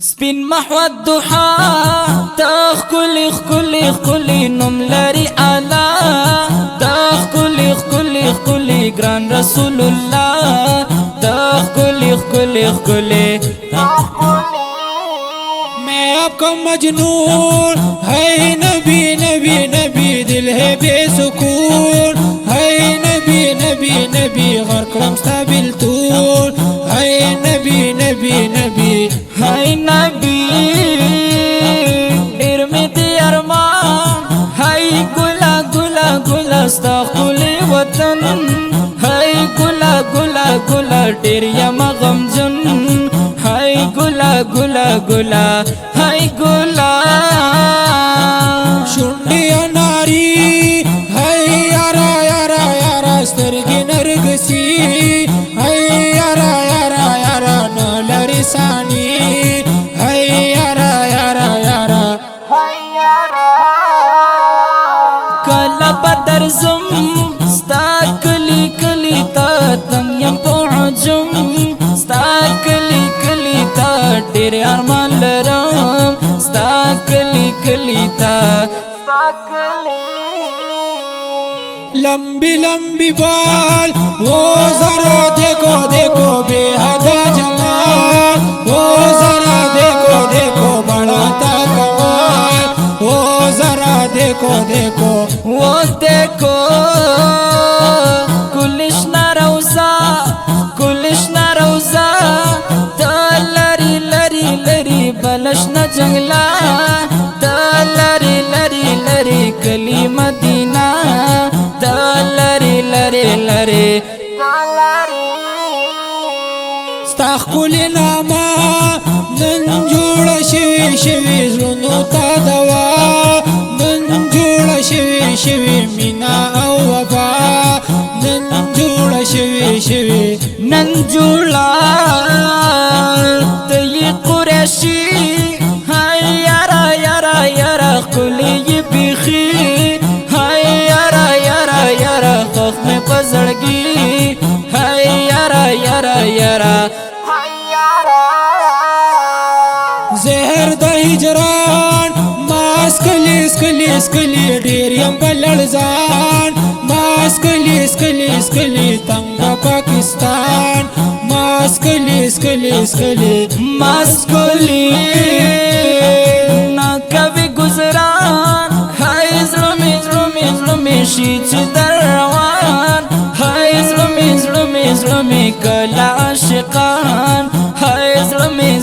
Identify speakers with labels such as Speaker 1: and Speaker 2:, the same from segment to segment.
Speaker 1: سپین محو الضحا تخ کلی نملری علا تخ کلی گران رسول اللہ تخ کلی
Speaker 2: میں آپ کا مجنون ہے نبی نبی نبی دل ہے بے سکون ہے نبی نبی نبی غرقم ستابل طول ہے نبی نبی نبی
Speaker 1: ہے نبی ارمت ارمان ہے گلا ستا خلی وطن ہے گلا ڈیر یم غمجن ہے گلا ہے گلا
Speaker 2: شنڈی اناری ہے یارا یارا یارا سترگی نرگسی ہے یارا یارا یارا نلری ثانی ہے یارا یارا یارا
Speaker 1: کلا بدر زم ستا کلی تا تنیم پعجم ستا کلی تا ډیر ارمان لرم ستا کلی تا
Speaker 2: لمبی لمبی بال وہ ذرا دیکھو دیکھو بے حد جمال وہ ذرا دیکھو دیکھو بڑا تا کمال وہ ذرا دیکھو دیکھو
Speaker 1: وہ دیکھو کلشنا روزا تا لری بلشنا جنگلا تا لری کلی مدینہ تا لری
Speaker 2: ستاخ کلی ناما نن جوڑ شوی زلونو تا دوا نن جوڑ شوی مینا او وفا نن جوڑ شوی
Speaker 1: نن جوڑا تی قریشی ہائی یارا کلی بیخی ہائی یارا خوف میں پزڑگی ہائی یارا
Speaker 2: زہر دا ہجران ماس کلی ڈیریم بلڑزان ماس کلی تنگا پاکستان ماس کلی
Speaker 1: ماسکولی نا کبھی گزران ہائی ظلمی شیچ در روان ہائی ظلمی کلا عاشقان ہائی ظلمی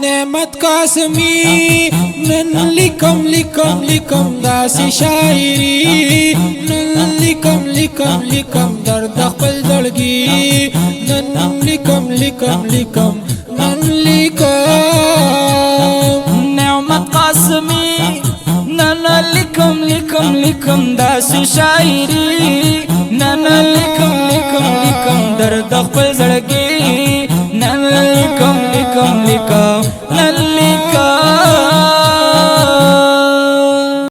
Speaker 2: نعمت قاسمی نن لکم داسی شاعری نن لکم درد خپل دلگی نن لکم
Speaker 1: نعمت قاسمی نن لکم داسی شاعری نن لکم درد خپل زړګي نن لکم